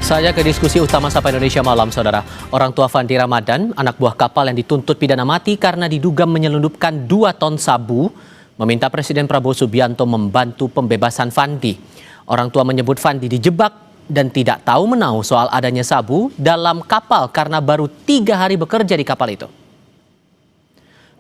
Saya ke diskusi utama Sapa Indonesia Malam, Saudara. Orang tua Fandi Ramadan, anak buah kapal yang dituntut pidana mati karena diduga menyelundupkan 2 ton sabu, meminta Presiden Prabowo Subianto membantu pembebasan Fandi. Orang tua menyebut Fandi dijebak dan tidak tahu menahu soal adanya sabu dalam kapal karena baru 3 hari bekerja di kapal itu.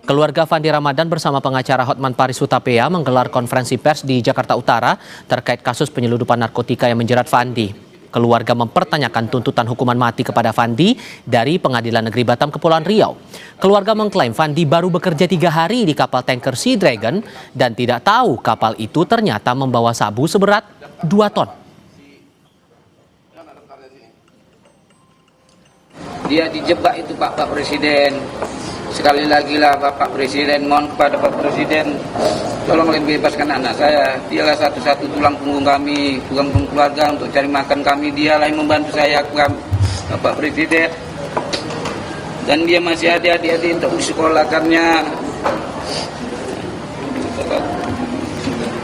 Keluarga Fandi Ramadan bersama pengacara Hotman Paris Hutapea menggelar konferensi pers di Jakarta Utara terkait kasus penyelundupan narkotika yang menjerat Fandi. Keluarga mempertanyakan tuntutan hukuman mati kepada Fandi dari Pengadilan Negeri Batam Kepulauan Riau. Keluarga mengklaim Fandi baru bekerja 3 hari di kapal tanker Sea Dragon dan tidak tahu kapal itu ternyata membawa sabu seberat 2 ton. Dia dijebak itu Pak Presiden. Sekali lagi lah Bapak Presiden, mohon kepada Pak Presiden, tolong bebaskan anak saya. Dialah satu-satu tulang punggung kami, tulang punggung keluarga untuk cari makan kami. Dialah yang membantu saya, Bapak Presiden. Dan dia masih ada adik-adik untuk disekolahkannya.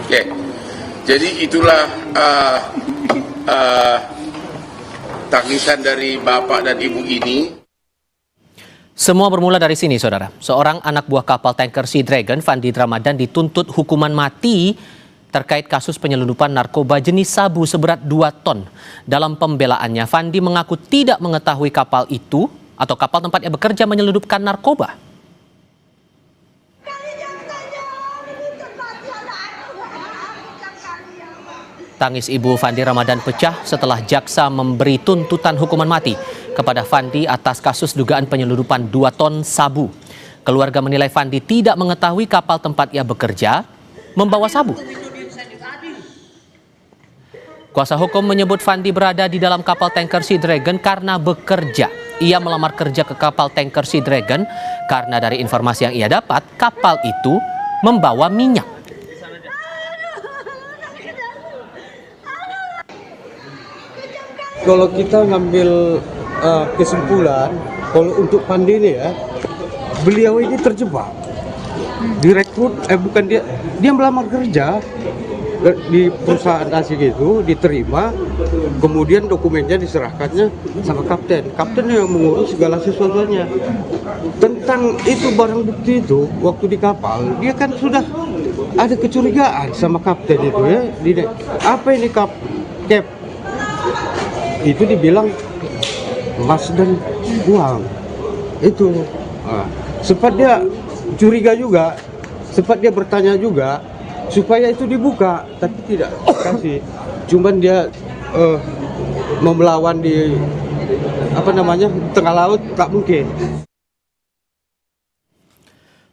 Oke, jadi itulah tangisan dari bapak dan ibu ini. Semua bermula dari sini, Saudara. Seorang anak buah kapal tanker Sea Dragon, Fandi Ramadan, dituntut hukuman mati terkait kasus penyelundupan narkoba jenis sabu seberat 2 ton. Dalam pembelaannya, Fandi mengaku tidak mengetahui kapal itu atau kapal tempat ia bekerja menyelundupkan narkoba. Tangis ibu Fandi Ramadan pecah setelah jaksa memberi tuntutan hukuman mati kepada Fandi atas kasus dugaan penyelundupan 2 ton sabu. Keluarga menilai Fandi tidak mengetahui kapal tempat ia bekerja membawa sabu. Kuasa hukum menyebut Fandi berada di dalam kapal tanker Sea Dragon karena bekerja. Ia melamar kerja ke kapal tanker Sea Dragon karena dari informasi yang ia dapat, kapal itu membawa minyak. Kalau kita ngambil kesimpulan, kalau untuk Fandi ini ya, beliau ini terjebak, direkrut, bukan dia melamar kerja di perusahaan asing itu, diterima, kemudian dokumennya diserahkannya sama kapten yang mengurus segala sesuatunya. Tentang itu barang bukti itu, waktu di kapal, dia kan sudah ada kecurigaan sama kapten itu ya, apa ini Cap? Itu dibilang emas dan uang itu. Sempat dia curiga juga, sempat dia bertanya juga supaya itu dibuka, tapi tidak kasih. Cuman dia mau melawan di tengah laut, tak mungkin.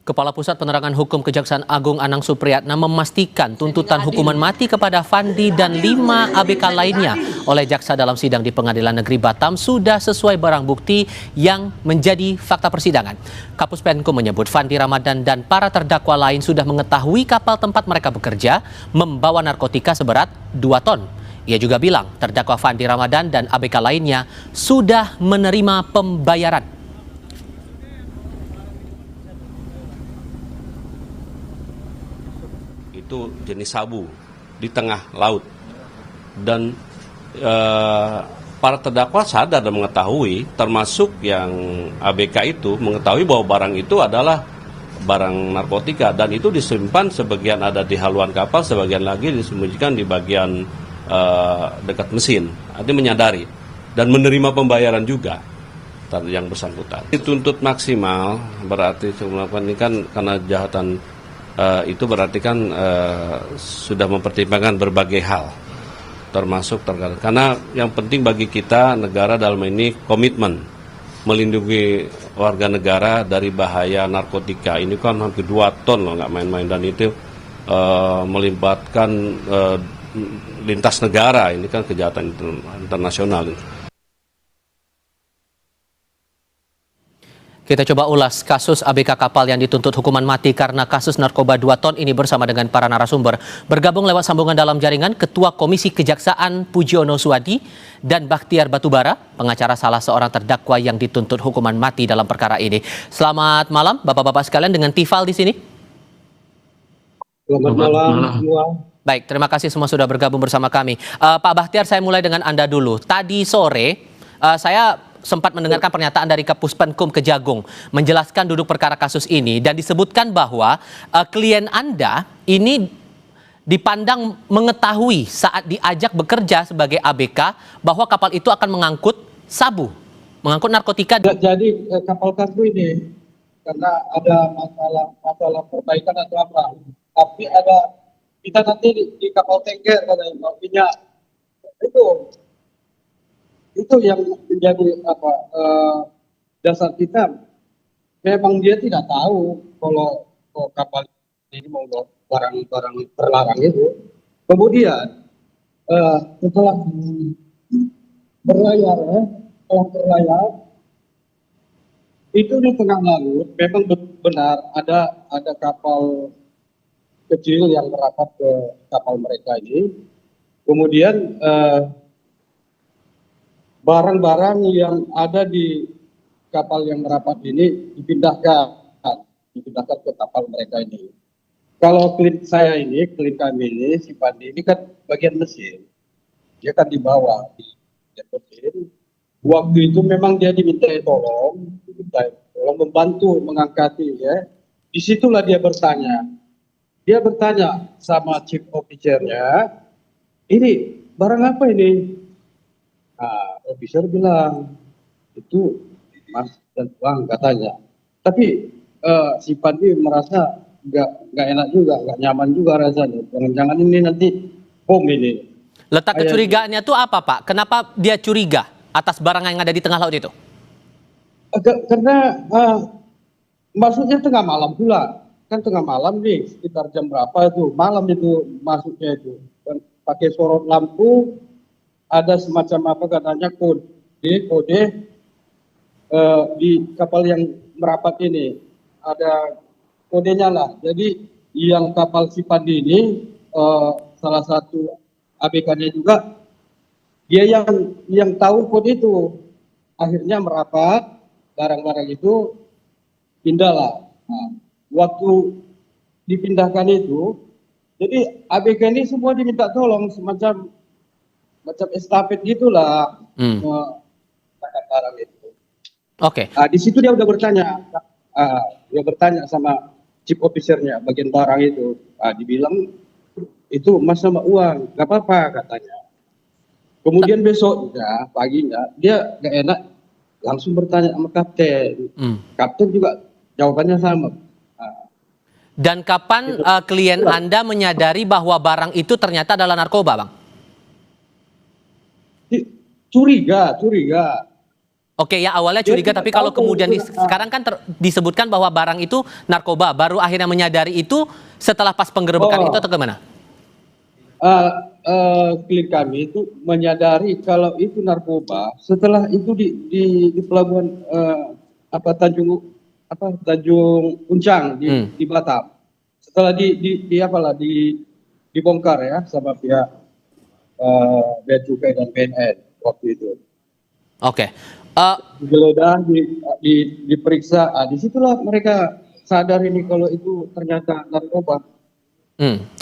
Kepala Pusat Penerangan Hukum Kejaksaan Agung Anang Supriyatna memastikan tuntutan hukuman mati kepada Fandi dan 5 ABK lainnya oleh jaksa dalam sidang di Pengadilan Negeri Batam sudah sesuai barang bukti yang menjadi fakta persidangan. Kapus Penkum menyebut Fandi Ramadan dan para terdakwa lain sudah mengetahui kapal tempat mereka bekerja membawa narkotika seberat 2 ton. Ia juga bilang terdakwa Fandi Ramadan dan ABK lainnya sudah menerima pembayaran. Itu jenis sabu di tengah laut dan para terdakwa sadar dan mengetahui, termasuk yang ABK itu mengetahui bahwa barang itu adalah barang narkotika dan itu disimpan sebagian ada di haluan kapal, sebagian lagi disembunyikan di bagian dekat mesin. Artinya menyadari dan menerima pembayaran juga yang bersangkutan. Dituntut maksimal berarti melakukan ini kan karena kejahatan itu berarti kan sudah mempertimbangkan berbagai hal, termasuk karena yang penting bagi kita negara dalam ini komitmen melindungi warga negara dari bahaya narkotika. Ini kan hampir 2 ton loh, nggak main-main, dan itu melibatkan lintas negara. Ini kan kejahatan internasional. Kita coba ulas kasus ABK kapal yang dituntut hukuman mati karena kasus narkoba 2 ton ini bersama dengan para narasumber. Bergabung lewat sambungan dalam jaringan Ketua Komisi Kejaksaan Pujiono Suwadi dan Bakhtiar Batubara, pengacara salah seorang terdakwa yang dituntut hukuman mati dalam perkara ini. Selamat malam Bapak-bapak sekalian dengan Tifal di sini. Selamat malam semua. Baik, terima kasih semua sudah bergabung bersama kami. Pak Bahtiar, saya mulai dengan Anda dulu. Tadi sore, saya sempat mendengarkan pernyataan dari Kapuspenkum Kejagung menjelaskan duduk perkara kasus ini dan disebutkan bahwa klien Anda ini dipandang mengetahui saat diajak bekerja sebagai ABK bahwa kapal itu akan mengangkut sabu, mengangkut narkotika. Jadi kapal kargo ini karena ada masalah perbaikan atau apa, tapi ada kita nanti di kapal tanker katanya minyak itu yang menjadi apa dasar kita. Memang dia tidak tahu kalau kapal ini mau barang-barang terlarang itu. Kemudian setelah berlayar itu di tengah laut memang benar ada kapal kecil yang merapat ke kapal mereka ini. Kemudian barang-barang yang ada di kapal yang merapat ini dipindahkan ke kapal mereka ini. Kalau klien kami ini, si Pandi ini kan bagian mesin, dia kan di bawah di mesin. Waktu itu memang dia diminta tolong membantu mengangkati ya. Disitulah dia bertanya sama chief officer-nya, ini barang apa ini? Nah, officer bilang itu emas dan uang katanya. Tapi si Pandi merasa nggak enak juga, nggak nyaman juga rasanya. Jangan-jangan ini nanti bom ini. Letak kecurigaannya itu apa, Pak? Kenapa dia curiga atas barang yang ada di tengah laut itu? Karena maksudnya tengah malam pula. Kan tengah malam nih, sekitar jam berapa itu, malam itu masuknya itu. Dan pakai sorot lampu, ada semacam apa katanya kode di kapal yang merapat ini. Ada kodenya lah. Jadi yang kapal si Pandi ini, salah satu ABK-nya juga, dia yang tahu kode itu. Akhirnya merapat, barang-barang itu pindah lah. Nah, waktu dipindahkan itu, jadi ABK ini semua diminta tolong semacam estafet gitulah barang itu. Oke. Di situ dia udah bertanya sama chief officer-nya bagian barang itu. Dibilang itu emas sama uang, nggak apa-apa katanya. Kemudian besoknya paginya dia nggak enak langsung bertanya sama kapten. Kapten juga jawabannya sama. Dan kapan klien Anda menyadari bahwa barang itu ternyata adalah narkoba, Bang? Curiga. Oke, ya awalnya curiga, tapi kalau kemudian sekarang kan disebutkan bahwa barang itu narkoba, baru akhirnya menyadari itu setelah pas penggerebekan itu atau gimana? Klien kami itu menyadari kalau itu narkoba setelah itu di pelabuhan Tanjung Uncang di Batam. Setelah dibongkar ya sama pihak Bea Cukai dan BNN waktu itu. Oke. Digeledah, diperiksa, disitulah mereka sadar ini kalau itu ternyata narkoba.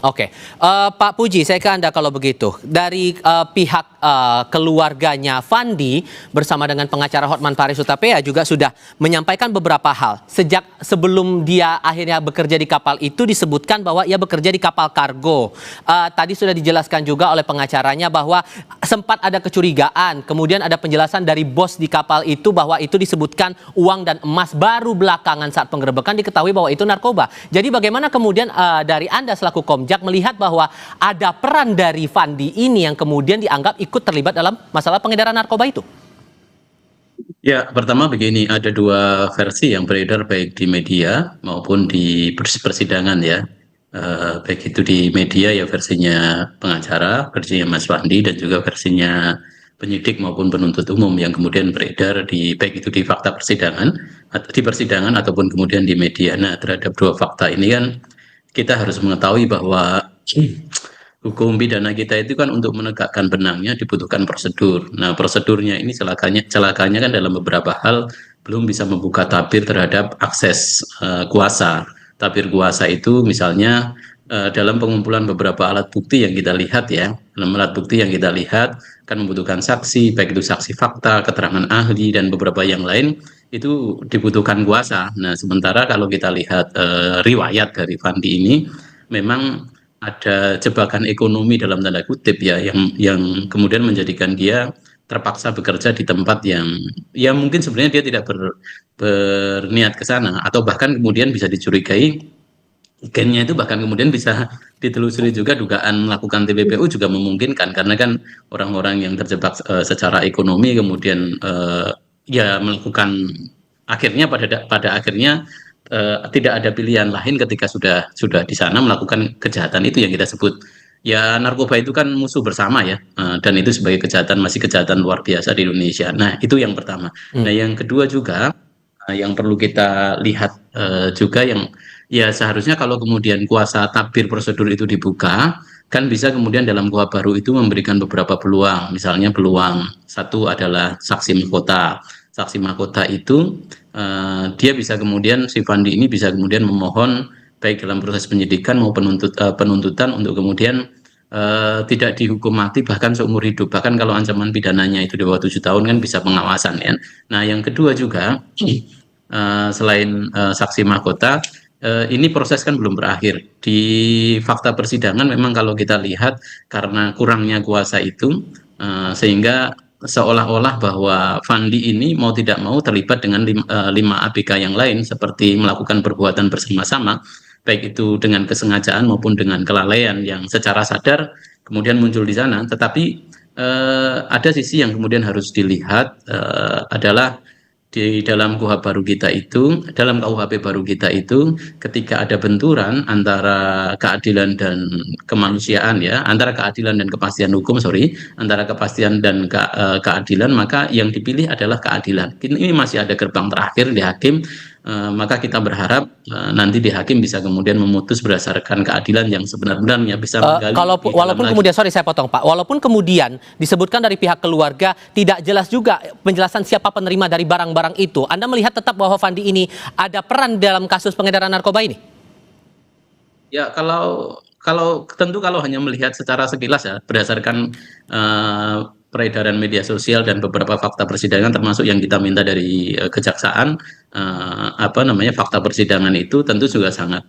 Oke. Pak Puji, saya ke Anda kalau begitu. Dari pihak keluarganya Fandi bersama dengan pengacara Hotman Paris Hutapea juga sudah menyampaikan beberapa hal. Sejak sebelum dia akhirnya bekerja di kapal itu disebutkan bahwa ia bekerja di kapal kargo. Tadi sudah dijelaskan juga oleh pengacaranya bahwa sempat ada kecurigaan. Kemudian ada penjelasan dari bos di kapal itu bahwa itu disebutkan uang dan emas. Baru belakangan saat penggerebekan diketahui bahwa itu narkoba. Jadi bagaimana kemudian dari Anda selaku Komjak melihat bahwa ada peran dari Fandi ini yang kemudian dianggap ikut terlibat dalam masalah pengedaran narkoba itu? Ya, pertama begini, ada dua versi yang beredar baik di media maupun di persidangan ya. Baik itu di media ya versinya pengacara, versinya Mas Fandi, dan juga versinya penyidik maupun penuntut umum yang kemudian beredar baik itu di fakta persidangan, di persidangan ataupun kemudian di media. Nah, terhadap dua fakta ini kan kita harus mengetahui bahwa hukum pidana kita itu kan untuk menegakkan benangnya dibutuhkan prosedur. Nah, prosedurnya ini celakanya kan dalam beberapa hal belum bisa membuka tabir terhadap akses kuasa. Tabir kuasa itu misalnya dalam pengumpulan beberapa alat bukti yang kita lihat ya, dalam alat bukti yang kita lihat kan membutuhkan saksi, baik itu saksi fakta, keterangan ahli dan beberapa yang lain itu dibutuhkan kuasa. Nah, sementara kalau kita lihat riwayat dari Fandi ini memang ada jebakan ekonomi dalam tanda kutip ya yang kemudian menjadikan dia terpaksa bekerja di tempat yang ya mungkin sebenarnya dia tidak berniat ke sana atau bahkan kemudian bisa dicurigai gennya itu bahkan kemudian bisa ditelusuri juga dugaan melakukan TPPU juga memungkinkan karena kan orang-orang yang terjebak secara ekonomi kemudian ya melakukan akhirnya pada akhirnya tidak ada pilihan lain ketika sudah di sana melakukan kejahatan itu yang kita sebut ya narkoba itu kan musuh bersama ya dan itu sebagai kejahatan masih kejahatan luar biasa di Indonesia. Nah, itu yang pertama. Nah, yang kedua juga yang perlu kita lihat juga yang ya seharusnya kalau kemudian kuasa tabir prosedur itu dibuka, kan bisa kemudian dalam kuhap baru itu memberikan beberapa peluang. Misalnya peluang satu adalah saksi mahkota. Saksi mahkota itu dia bisa kemudian si Fandi ini bisa kemudian memohon baik dalam proses penyidikan maupun penuntutan untuk kemudian tidak dihukum mati bahkan seumur hidup. Bahkan kalau ancaman pidananya itu di bawah 7 tahun kan bisa pengawasan ya. Nah, yang kedua juga selain saksi mahkota ini proses kan belum berakhir. Di fakta persidangan memang kalau kita lihat karena kurangnya kuasa itu sehingga seolah-olah bahwa Fandi ini mau tidak mau terlibat dengan 5 ABK yang lain seperti melakukan perbuatan bersama-sama baik itu dengan kesengajaan maupun dengan kelalaian yang secara sadar kemudian muncul di sana. Tetapi ada sisi yang kemudian harus dilihat adalah di dalam KUHP baru kita itu, dalam KUHP baru kita itu, ketika ada benturan antara keadilan dan kemanusiaan ya, antara keadilan dan kepastian hukum, antara kepastian dan keadilan, maka yang dipilih adalah keadilan. Ini masih ada gerbang terakhir di hakim, maka kita berharap nanti di hakim bisa kemudian memutus berdasarkan keadilan yang sebenarnya bisa menggali. Walaupun kemudian, sorry saya potong Pak, walaupun kemudian disebutkan dari pihak keluarga tidak jelas juga penjelasan siapa penerima dari barang-barang itu, Anda melihat tetap bahwa Fandi ini ada peran dalam kasus pengedaran narkoba ini? Ya kalau tentu kalau hanya melihat secara sekilas ya berdasarkan peredaran media sosial dan beberapa fakta persidangan termasuk yang kita minta dari kejaksaan fakta persidangan itu tentu juga sangat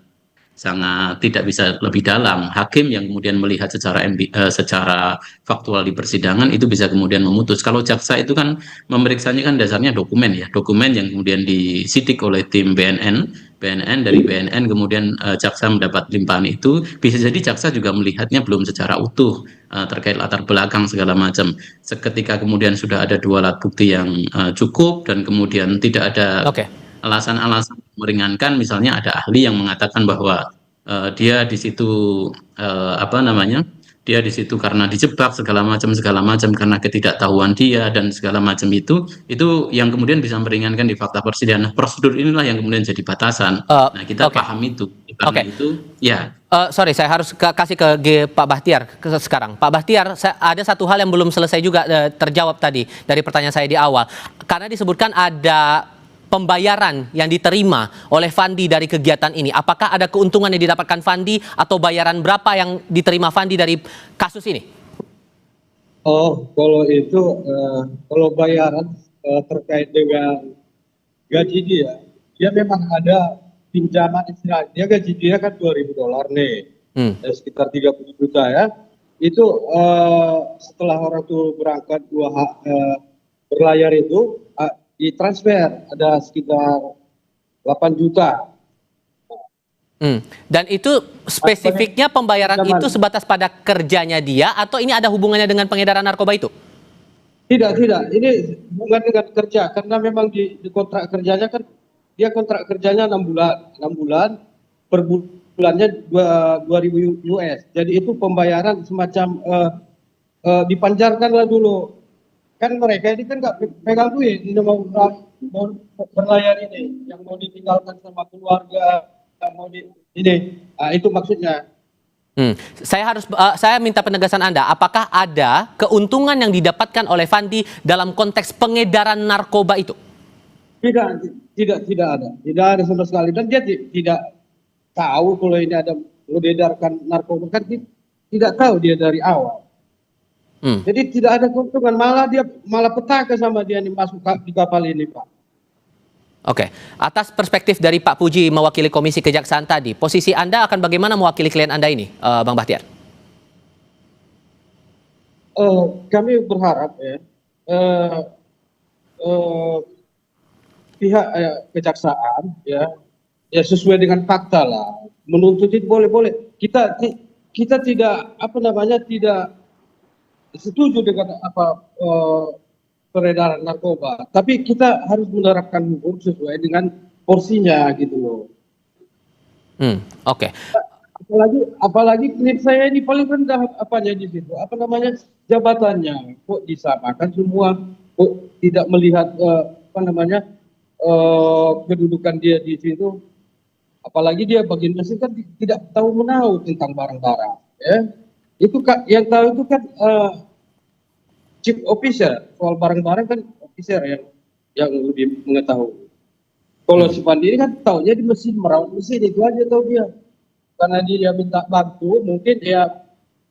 tidak bisa lebih dalam. Hakim yang kemudian melihat secara faktual di persidangan itu bisa kemudian memutus. Kalau jaksa itu kan memeriksanya kan dasarnya dokumen ya, dokumen yang kemudian disidik oleh tim BNN dari BNN kemudian jaksa mendapat limpahan itu, bisa jadi jaksa juga melihatnya belum secara utuh terkait latar belakang segala macam. Seketika kemudian sudah ada 2 alat bukti yang cukup dan kemudian tidak ada alasan-alasan meringankan, misalnya ada ahli yang mengatakan bahwa dia di situ dia di situ karena dijebak segala macam karena ketidaktahuan dia dan segala macam itu yang kemudian bisa meringankan di fakta persidangan. Nah, prosedur inilah yang kemudian jadi batasan. Nah, kita paham itu. Karena itu ya. Sorry, saya harus kasih ke Pak Bahtiar sekarang. Pak Bahtiar, ada satu hal yang belum selesai juga terjawab tadi dari pertanyaan saya di awal. Karena disebutkan ada pembayaran yang diterima oleh Fandi dari kegiatan ini. Apakah ada keuntungan yang didapatkan Fandi atau bayaran berapa yang diterima Fandi dari kasus ini? Oh, kalau itu, kalau bayaran terkait dengan gaji dia memang ada pinjaman istilahnya. Dia gaji dia kan $2.000 nih, sekitar 30 juta ya. Itu setelah orang tuh berangkat berlayar itu, ditransfer ada sekitar 8 juta. Dan itu spesifiknya pembayaran itu sebatas pada kerjanya dia atau ini ada hubungannya dengan pengedaran narkoba itu? Tidak. Ini hubungan dengan kerja karena memang di kontrak kerjanya kan dia kontrak kerjanya 6 bulan per bulannya 2.000 US. Jadi itu pembayaran semacam dipanjarkanlah dulu. Kan mereka ini kan nggak pegang duit, ini mau berlayar ini, yang mau ditinggalkan sama keluarga, itu maksudnya. Saya minta penegasan Anda, apakah ada keuntungan yang didapatkan oleh Fandi dalam konteks pengedaran narkoba itu? Tidak ada sama sekali, dan dia tidak tahu kalau ini ada mengedarkan narkoba kan tidak tahu dia dari awal. Jadi tidak ada keuntungan, malah petaka sama dia nih masuk di kapal ini, Pak. Oke, atas perspektif dari Pak Puji mewakili Komisi Kejaksaan tadi, posisi Anda akan bagaimana mewakili klien Anda ini, Bang Bahtiar? Kami berharap ya pihak kejaksaan ya sesuai dengan fakta lah, menuntut itu boleh. Kita tidak tidak setuju dengan peredaran narkoba, tapi kita harus menerapkan hukum sesuai dengan porsinya gitu loh. Oke. Apalagi klien saya ini paling rendah di situ, jabatannya kok disamakan semua, kok tidak melihat kedudukan dia di situ, apalagi dia bagian mesin kan tidak tahu menahu tentang barang-barang ya. Itu kan yang tahu itu kan chief officer, soal barang-barang kan officer yang lebih mengetahui. Kalau si Fandi ini kan taunya di mesin, merawat mesin, itu aja tahu dia. Karena dia minta bantu, mungkin ya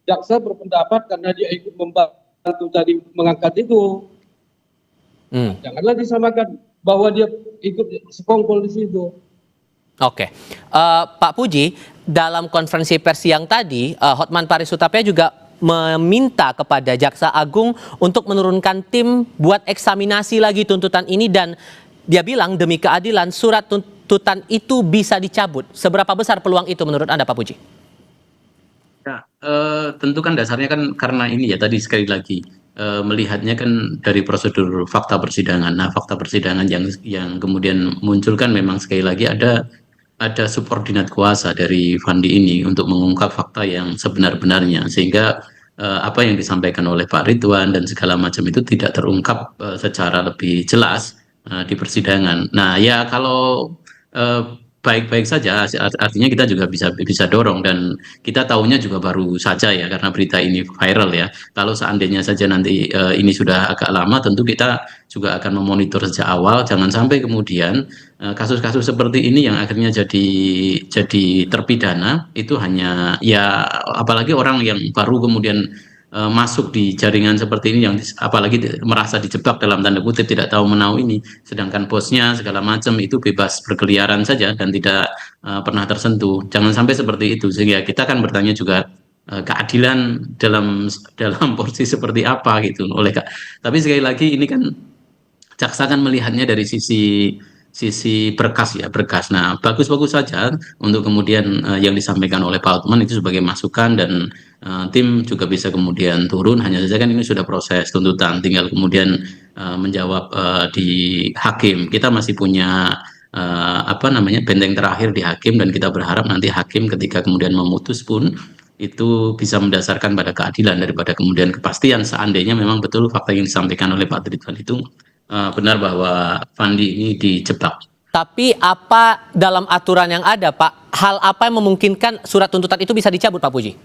jaksa berpendapat karena dia ikut membantu tadi mengangkat itu. Janganlah disamakan bahwa dia ikut sekongkol di situ. Oke, Pak Puji, dalam konferensi pers yang tadi, Hotman Paris Hutapea juga meminta kepada Jaksa Agung untuk menurunkan tim buat eksaminasi lagi tuntutan ini, dan dia bilang demi keadilan surat tuntutan itu bisa dicabut. Seberapa besar peluang itu menurut Anda, Pak Puji? Ya, tentu kan dasarnya kan karena ini ya tadi sekali lagi melihatnya kan dari prosedur fakta persidangan. Nah, fakta persidangan yang kemudian muncul kan memang sekali lagi ada subordinat kuasa dari Fandi ini untuk mengungkap fakta yang sebenar-benarnya, sehingga apa yang disampaikan oleh Pak Ridwan dan segala macam itu tidak terungkap secara lebih jelas di persidangan. Nah, ya kalau baik-baik saja, artinya kita juga bisa dorong, dan kita tahunya juga baru saja ya karena berita ini viral ya. Kalau seandainya saja nanti ini sudah agak lama, tentu kita juga akan memonitor sejak awal, jangan sampai kemudian kasus-kasus seperti ini yang akhirnya jadi terpidana itu hanya ya, apalagi orang yang baru kemudian masuk di jaringan seperti ini, yang apalagi merasa dijebak dalam tanda kutip, tidak tahu menahu ini, sedangkan bosnya segala macam itu bebas berkeliaran saja dan tidak pernah tersentuh. Jangan sampai seperti itu, sehingga kita akan bertanya juga keadilan dalam porsi seperti apa gitu tapi sekali lagi ini kan jaksa kan melihatnya dari sisi berkas. Nah, bagus-bagus saja untuk kemudian yang disampaikan oleh Pak Hotman itu sebagai masukan, dan tim juga bisa kemudian turun. Hanya saja kan ini sudah proses tuntutan, tinggal kemudian menjawab di hakim. Kita masih punya benteng terakhir di hakim, dan kita berharap nanti hakim ketika kemudian memutus pun itu bisa mendasarkan pada keadilan daripada kemudian kepastian, seandainya memang betul fakta yang disampaikan oleh Pak Ridwan itu benar bahwa Fandi ini dijebak. Tapi apa dalam aturan yang ada, Pak, hal apa yang memungkinkan surat tuntutan itu bisa dicabut, Pak Puji?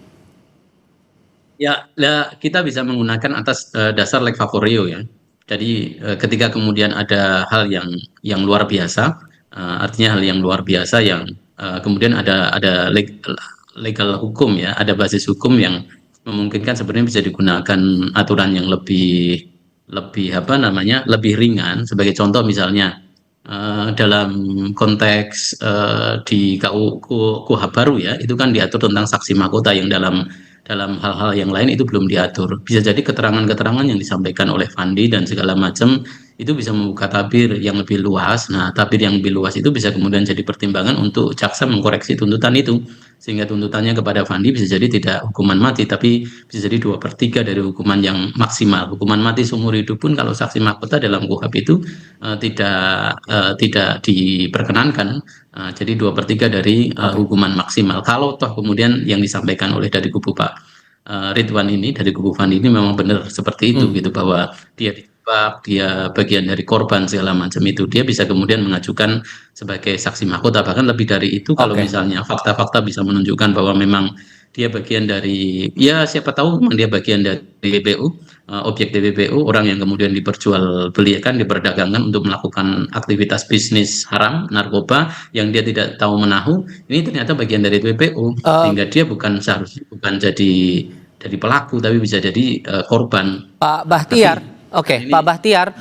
Ya, kita bisa menggunakan atas dasar leg favorio ya. Jadi ketika kemudian ada hal yang luar biasa, artinya hal yang luar biasa yang kemudian ada legal hukum ya, ada basis hukum yang memungkinkan sebenarnya bisa digunakan aturan yang lebih ringan. Sebagai contoh misalnya dalam konteks di KUHP baru ya, itu kan diatur tentang saksi mahkota yang dalam hal-hal yang lain itu belum diatur. Bisa jadi keterangan-keterangan yang disampaikan oleh Fandi dan segala macam itu bisa membuka tabir yang lebih luas. Nah, tabir yang lebih luas itu bisa kemudian jadi pertimbangan untuk jaksa mengkoreksi tuntutan itu, sehingga tuntutannya kepada Fandi bisa jadi tidak hukuman mati, tapi bisa jadi 2/3 dari hukuman yang maksimal. Hukuman mati seumur hidup pun kalau saksi mahkota dalam KUHP itu tidak diperkenankan. Jadi 2/3 dari hukuman maksimal. Kalau toh kemudian yang disampaikan oleh dari kubu Pak Ridwan ini, dari kubu Fandi ini memang benar seperti itu gitu, bahwa dia bagian dari korban segala macam itu, dia bisa kemudian mengajukan sebagai saksi mahkota. Bahkan lebih dari itu kalau misalnya fakta-fakta bisa menunjukkan bahwa memang dia bagian dari, ya siapa tahu memang dia bagian dari PBU, objek TPPU, orang yang kemudian diperjualbelikan, diperdagangkan untuk melakukan aktivitas bisnis haram, narkoba, yang dia tidak tahu menahu, ini ternyata bagian dari TPPU, sehingga dia bukan seharusnya bukan jadi pelaku, tapi bisa jadi korban. Pak Bahtiar, Tapi, Pak Bahtiar,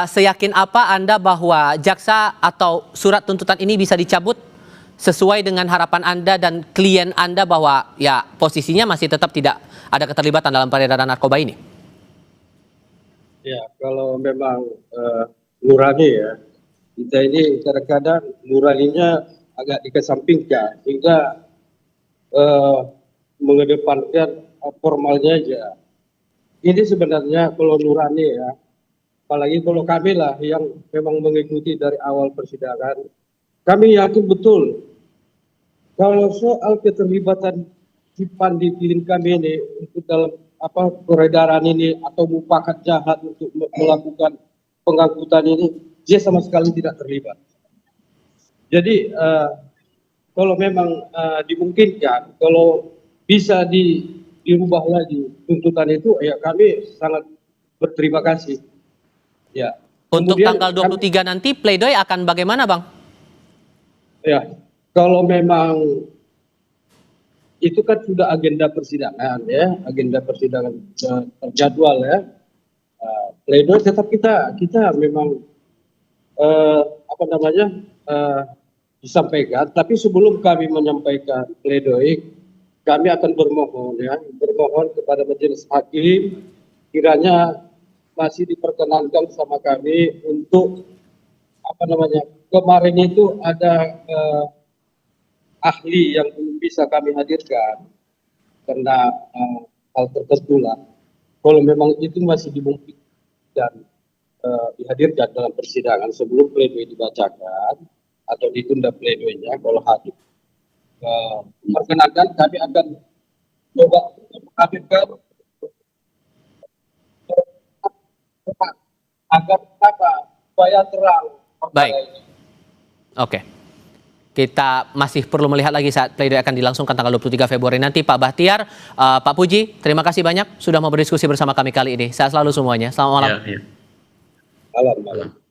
seyakin apa Anda bahwa jaksa atau surat tuntutan ini bisa dicabut sesuai dengan harapan Anda dan klien Anda bahwa ya posisinya masih tetap tidak ada keterlibatan dalam peredaran narkoba ini? Ya, kalau memang nurani ya, kita ini kadang-kadang nuraninya agak dikesampingkan sehingga mengedepankan formalnya aja. Ini sebenarnya kalau nurani ya, apalagi kalau kami lah yang memang mengikuti dari awal persidangan, kami yakin betul kalau soal keterlibatan si Pandi Pilin kami ini untuk dalam peredaran ini atau mufakat jahat untuk melakukan pengangkutan ini, dia sama sekali tidak terlibat. Jadi kalau memang dimungkinkan, kalau bisa dirubah lagi tuntutan itu, ya kami sangat berterima kasih. Ya. Untuk Kemudian tanggal 23 nanti pledoi akan bagaimana, Bang? Ya, kalau memang itu kan sudah agenda persidangan ya, agenda persidangan terjadwal ya. Pledoi tetap kita memang disampaikan, tapi sebelum kami menyampaikan pledoi, kami akan bermohon kepada majelis hakim kiranya masih diperkenankan sama kami untuk kemarin itu ada ahli yang belum bisa kami hadirkan karena hal tertentu lah. Kalau memang itu masih dimungkinkan dan dihadirkan dalam persidangan sebelum pledoi dibacakan atau ditunda pledoinya, kalau hakim perkenankan, kami akan coba menghadirkan agar supaya terang. Baik. Oke. Kita masih perlu melihat lagi saat pledoi akan dilangsungkan tanggal 23 Februari nanti. Pak Bahtiar, Pak Puji, terima kasih banyak sudah mau berdiskusi bersama kami kali ini. Sehat selalu semuanya. Selamat malam. Malam.